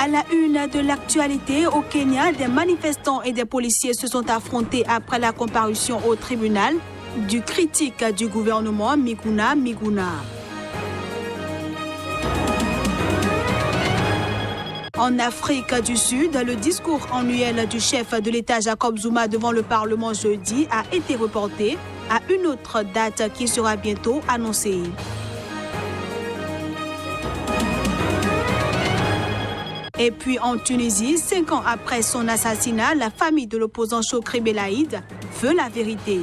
la une de l'actualité, au Kenya, des manifestants et des policiers se sont affrontés après la comparution au tribunal du critique du gouvernement Miguna Miguna. En Afrique du Sud, le discours annuel du chef de l'État Jacob Zuma devant le Parlement jeudi a été reporté à une autre date qui sera bientôt annoncée. Et puis en Tunisie, 5 ans après son assassinat, la famille de l'opposant Chokri Belaïd veut la vérité.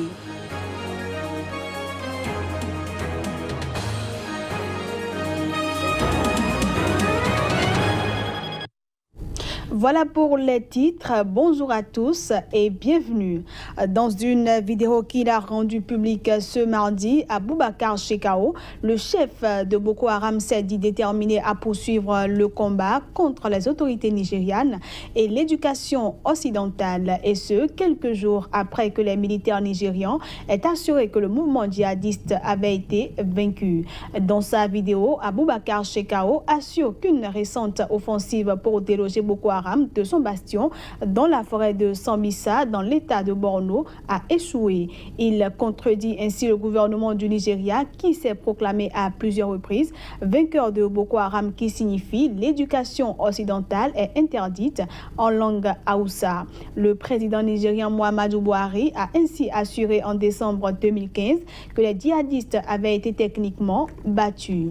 Voilà pour les titres. Bonjour à tous et bienvenue. Dans une vidéo qu'il a rendue publique ce mardi, Abubakar Shekau, le chef de Boko Haram, s'est dit déterminé à poursuivre le combat contre les autorités nigérianes et l'éducation occidentale. Et ce, quelques jours après que les militaires nigérians aient assuré que le mouvement djihadiste avait été vaincu. Dans sa vidéo, Abubakar Shekau assure qu'une récente offensive pour déloger Boko Haram de son bastion dans la forêt de Sambisa, dans l'état de Borno, a échoué. Il contredit ainsi le gouvernement du Nigeria qui s'est proclamé à plusieurs reprises vainqueur de Boko Haram, qui signifie l'éducation occidentale est interdite en langue Hausa. Le président nigérien Muhammadu Buhari a ainsi assuré en décembre 2015 que les djihadistes avaient été techniquement battus.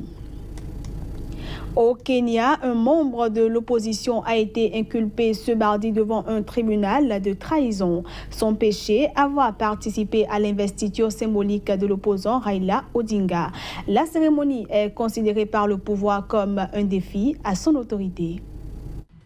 Au Kenya, un membre de l'opposition a été inculpé ce mardi devant un tribunal de trahison. Son péché, avoir participé à l'investiture symbolique de l'opposant Raila Odinga. La cérémonie est considérée par le pouvoir comme un défi à son autorité.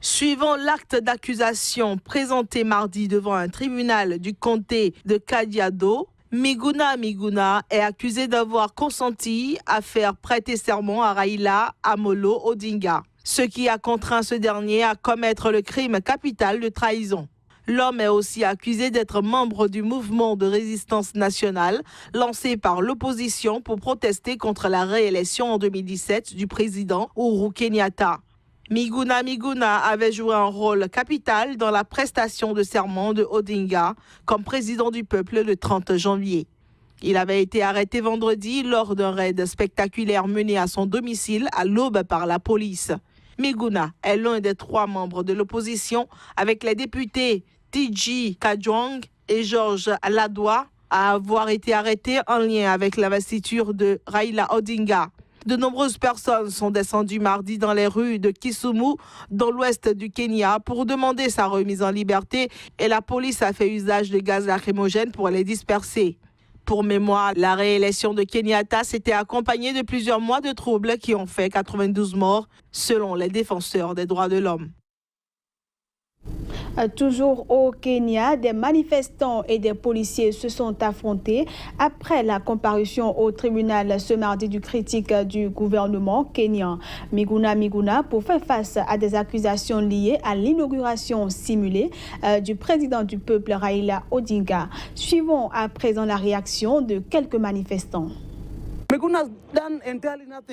Suivant l'acte d'accusation présenté mardi devant un tribunal du comté de Kajiado, Miguna Miguna est accusé d'avoir consenti à faire prêter serment à Raila Amolo Odinga, ce qui a contraint ce dernier à commettre le crime capital de trahison. L'homme est aussi accusé d'être membre du mouvement de résistance nationale lancé par l'opposition pour protester contre la réélection en 2017 du président Uhuru Kenyatta. Miguna Miguna avait joué un rôle capital dans la prestation de serment de Odinga comme président du peuple le 30 janvier. Il avait été arrêté vendredi lors d'un raid spectaculaire mené à son domicile à l'aube par la police. Miguna est l'un des 3 membres de l'opposition avec les députés TG Kajwang et George Ladoa à avoir été arrêtés en lien avec l'investiture de Raila Odinga. De nombreuses personnes sont descendues mardi dans les rues de Kisumu, dans l'ouest du Kenya, pour demander sa remise en liberté et la police a fait usage de gaz lacrymogène pour les disperser. Pour mémoire, la réélection de Kenyatta s'était accompagnée de plusieurs mois de troubles qui ont fait 92 morts, selon les défenseurs des droits de l'homme. Toujours au Kenya, des manifestants et des policiers se sont affrontés après la comparution au tribunal ce mardi du critique du gouvernement kenyan. Miguna Miguna pour faire face à des accusations liées à l'inauguration simulée du président du peuple Raila Odinga. Suivons à présent la réaction de quelques manifestants.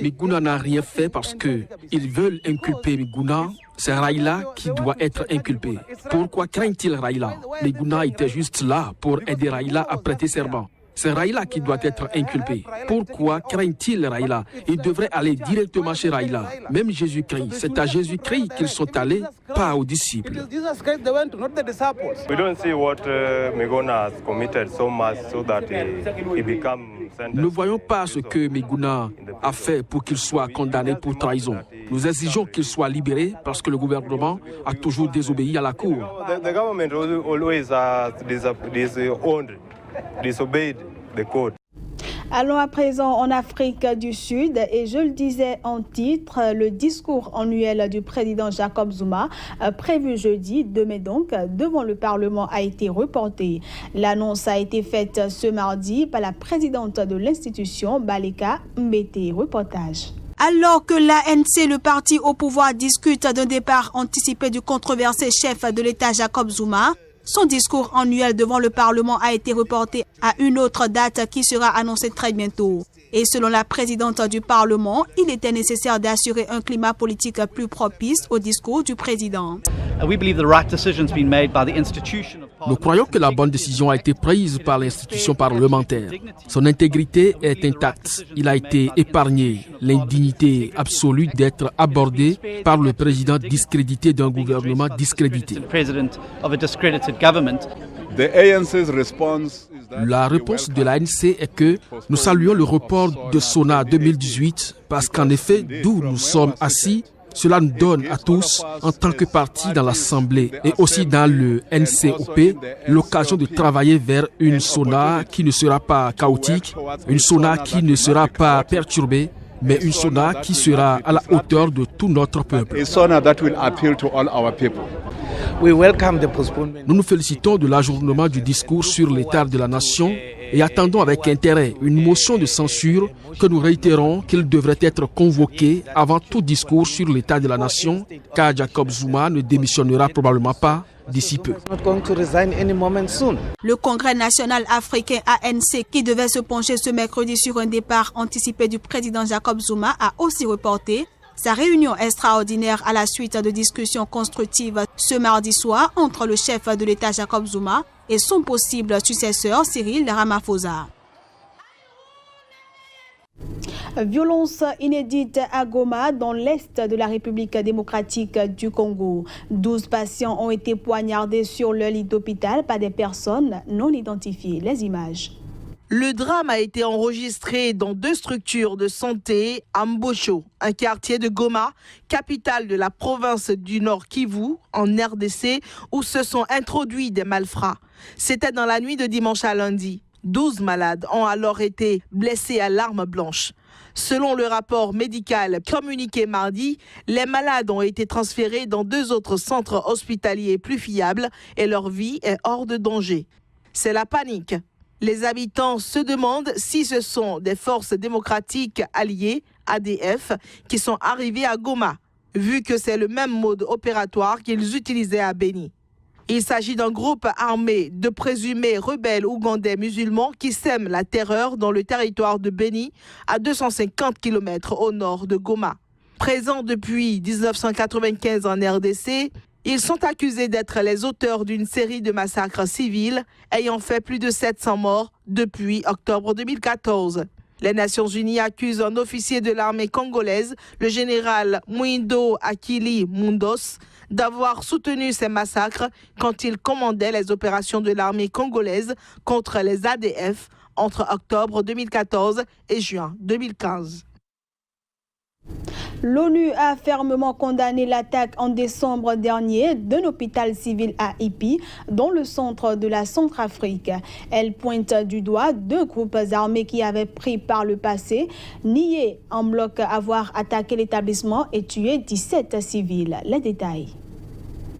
Miguna n'a rien fait parce qu'ils veulent inculper Miguna. C'est Raila qui doit être inculpé. Pourquoi craignent-ils Raila? Miguna était juste là pour aider Raila à prêter serment. C'est Raila qui doit être inculpé. Pourquoi craignent-ils Raila? Ils devraient aller directement chez Raila. Même Jésus-Christ, c'est à Jésus-Christ qu'ils sont allés, pas aux disciples. Nous ne voyons pas ce que Miguna a fait pour qu'il soit condamné pour trahison. Nous exigeons qu'il soit libéré parce que le gouvernement a toujours désobéi à la cour. Allons à présent en Afrique du Sud et je le disais en titre, le discours annuel du président Jacob Zuma prévu jeudi, demain donc, devant le Parlement a été reporté. L'annonce a été faite ce mardi par la présidente de l'institution, Baleka Mbete. Reportage. Alors que l'ANC, le parti au pouvoir, discute d'un départ anticipé du controversé chef de l'État Jacob Zuma, son discours annuel devant le Parlement a été reporté à une autre date qui sera annoncée très bientôt. Et selon la présidente du Parlement, il était nécessaire d'assurer un climat politique plus propice au discours du président. Nous croyons que la bonne décision a été prise par l'institution parlementaire. Son intégrité est intacte. Il a été épargné l'indignité absolue d'être abordé par le président discrédité d'un gouvernement discrédité. La réponse de l'ANC est que nous saluons le report de SONA 2018 parce qu'en effet, d'où nous sommes assis, cela nous donne à tous, en tant que parti dans l'Assemblée et aussi dans le NCOP, l'occasion de travailler vers une SONA qui ne sera pas chaotique, une SONA qui ne sera pas perturbée, mais une SONA qui sera à la hauteur de tout notre peuple. Nous nous félicitons de l'ajournement du discours sur l'état de la nation et attendons avec intérêt une motion de censure que nous réitérons qu'il devrait être convoqué avant tout discours sur l'état de la nation, car Jacob Zuma ne démissionnera probablement pas d'ici peu. Le Congrès national africain ANC, qui devait se pencher ce mercredi sur un départ anticipé du président Jacob Zuma, a aussi reporté sa réunion extraordinaire à la suite de discussions constructives ce mardi soir entre le chef de l'État Jacob Zuma et son possible successeur Cyril Ramaphosa. Violence inédite à Goma, dans l'est de la République démocratique du Congo. 12 patients ont été poignardés sur le lit d'hôpital par des personnes non identifiées. Les images. Le drame a été enregistré dans 2 structures de santé à Mbosho, un quartier de Goma, capitale de la province du Nord Kivu, en RDC, où se sont introduits des malfrats. C'était dans la nuit de dimanche à lundi. 12 malades ont alors été blessés à l'arme blanche. Selon le rapport médical communiqué mardi, les malades ont été transférés dans 2 autres centres hospitaliers plus fiables et leur vie est hors de danger. C'est la panique. Les habitants se demandent si ce sont des forces démocratiques alliées, ADF, qui sont arrivées à Goma, vu que c'est le même mode opératoire qu'ils utilisaient à Beni. Il s'agit d'un groupe armé de présumés rebelles ougandais musulmans qui sèment la terreur dans le territoire de Beni, à 250 km au nord de Goma. Présents depuis 1995 en RDC, ils sont accusés d'être les auteurs d'une série de massacres civils ayant fait plus de 700 morts depuis octobre 2014. Les Nations Unies accusent un officier de l'armée congolaise, le général Mwindo Akili Mundos, d'avoir soutenu ces massacres quand il commandait les opérations de l'armée congolaise contre les ADF entre octobre 2014 et juin 2015. L'ONU a fermement condamné l'attaque en décembre dernier d'un hôpital civil à Ipi, dans le centre de la Centrafrique. Elle pointe du doigt 2 groupes armés qui avaient pris par le passé, nié en bloc avoir attaqué l'établissement et tué 17 civils. Les détails.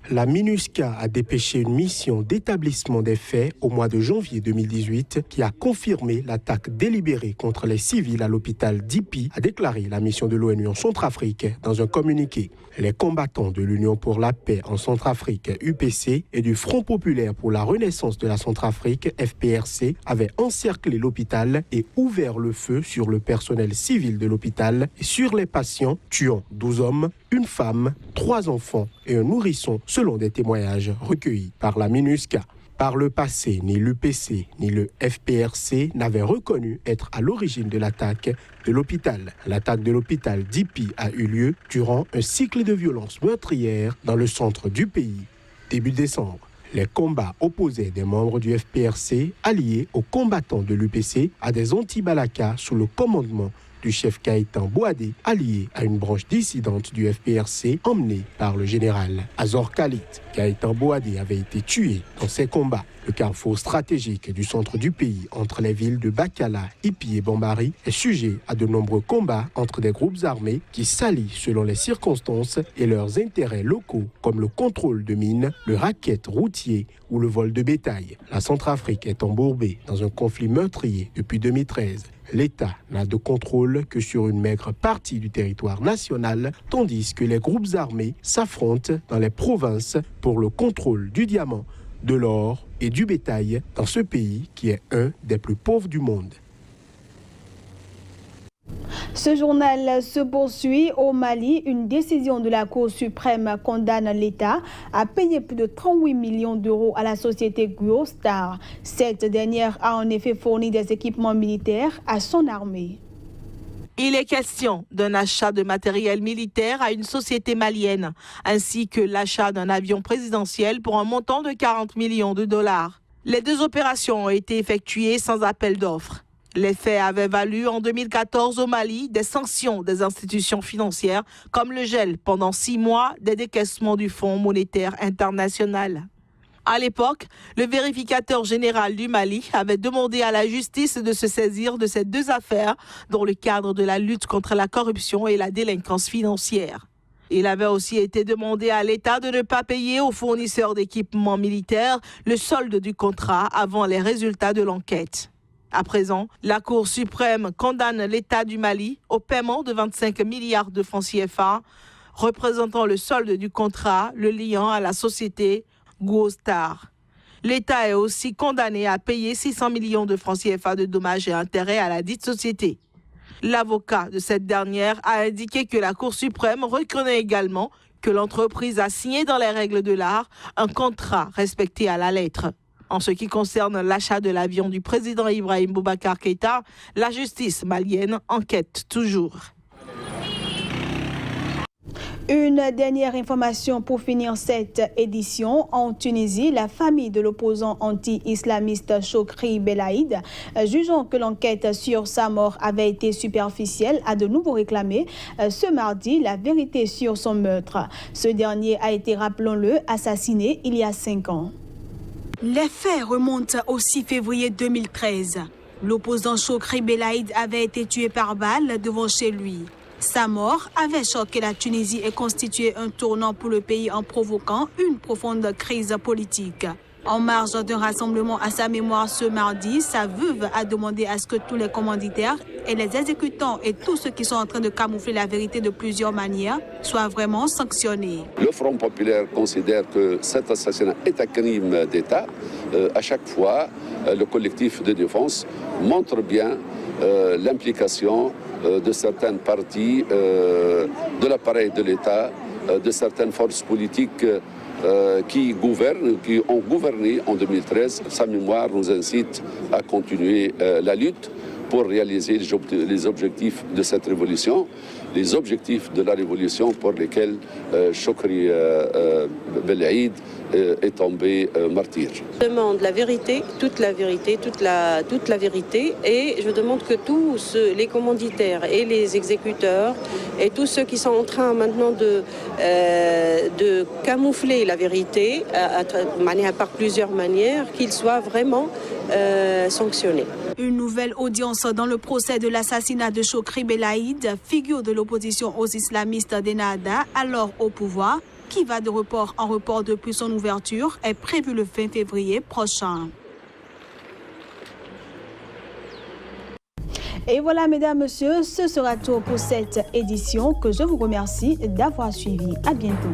La MINUSCA a dépêché une mission d'établissement des faits au mois de janvier 2018 qui a confirmé l'attaque délibérée contre les civils à l'hôpital d'Ipi, a déclaré la mission de l'ONU en Centrafrique dans un communiqué. Les combattants de l'Union pour la paix en Centrafrique, UPC, et du Front populaire pour la renaissance de la Centrafrique, FPRC, avaient encerclé l'hôpital et ouvert le feu sur le personnel civil de l'hôpital et sur les patients, tuant 12 hommes, une femme, 3 enfants et un nourrisson, selon des témoignages recueillis par la MINUSCA. Par le passé, ni l'UPC ni le FPRC n'avaient reconnu être à l'origine de l'attaque de l'hôpital. L'attaque de l'hôpital d'Ipi a eu lieu durant un cycle de violences meurtrières dans le centre du pays. Début décembre, les combats opposaient des membres du FPRC alliés aux combattants de l'UPC à des anti-Balaka sous le commandement du chef Gaëtan Boadé, allié à une branche dissidente du FPRC emmenée par le général Azor Khalit. Gaëtan Boadé avait été tué dans ces combats. Le carrefour stratégique du centre du pays entre les villes de Bakala, Ipi et Bambari est sujet à de nombreux combats entre des groupes armés qui s'allient selon les circonstances et leurs intérêts locaux comme le contrôle de mines, le racket routier ou le vol de bétail. La Centrafrique est embourbée dans un conflit meurtrier depuis 2013. L'État n'a de contrôle que sur une maigre partie du territoire national, tandis que les groupes armés s'affrontent dans les provinces pour le contrôle du diamant, de l'or et du bétail dans ce pays qui est un des plus pauvres du monde. Ce journal se poursuit au Mali. Une décision de la Cour suprême condamne l'État à payer plus de 38 millions d'euros à la société Guostar. Cette dernière a en effet fourni des équipements militaires à son armée. Il est question d'un achat de matériel militaire à une société malienne, ainsi que l'achat d'un avion présidentiel pour un montant de 40 millions de dollars. Les deux opérations ont été effectuées sans appel d'offres. Les faits avaient valu en 2014 au Mali des sanctions des institutions financières comme le gel pendant 6 mois des décaissements du Fonds monétaire international. À l'époque, le vérificateur général du Mali avait demandé à la justice de se saisir de ces deux affaires dans le cadre de la lutte contre la corruption et la délinquance financière. Il avait aussi été demandé à l'État de ne pas payer aux fournisseurs d'équipements militaires le solde du contrat avant les résultats de l'enquête. À présent, la Cour suprême condamne l'État du Mali au paiement de 25 milliards de francs CFA, représentant le solde du contrat le liant à la société Guostar. L'État est aussi condamné à payer 600 millions de francs CFA de dommages et intérêts à la dite société. L'avocat de cette dernière a indiqué que la Cour suprême reconnaît également que l'entreprise a signé dans les règles de l'art un contrat respecté à la lettre. En ce qui concerne l'achat de l'avion du président Ibrahim Boubacar Keïta, la justice malienne enquête toujours. Une dernière information pour finir cette édition. En Tunisie, la famille de l'opposant anti-islamiste Chokri Belaïd, jugeant que l'enquête sur sa mort avait été superficielle, a de nouveau réclamé ce mardi la vérité sur son meurtre. Ce dernier a été, rappelons-le, assassiné il y a 5 ans. Les faits remontent au 6 février 2013. L'opposant Chokri Belaïd avait été tué par balle devant chez lui. Sa mort avait choqué la Tunisie et constitué un tournant pour le pays en provoquant une profonde crise politique. En marge d'un rassemblement à sa mémoire ce mardi, sa veuve a demandé à ce que tous les commanditaires et les exécutants et tous ceux qui sont en train de camoufler la vérité de plusieurs manières soient vraiment sanctionnés. Le Front populaire considère que cet assassinat est un crime d'État. À chaque fois, le collectif de défense montre bien l'implication de certaines parties de l'appareil de l'État, de certaines forces politiques qui ont gouverné en 2013. Sa mémoire nous incite à continuer la lutte pour réaliser les objectifs de cette révolution, les objectifs de la révolution pour lesquels Chokri Belaïd est tombé martyr. Je demande la vérité, toute la vérité, toute la vérité, et je demande que tous les commanditaires et les exécuteurs et tous ceux qui sont en train maintenant de camoufler la vérité par plusieurs manières, qu'ils soient vraiment sanctionnés. Une nouvelle audience dans le procès de l'assassinat de Chokri Belaïd, figure de l'opposition aux islamistes d'Ennahda, alors au pouvoir, qui va de report en report depuis son ouverture, est prévu le 20 février prochain. Et voilà, mesdames, messieurs, ce sera tout pour cette édition que je vous remercie d'avoir suivi. À bientôt.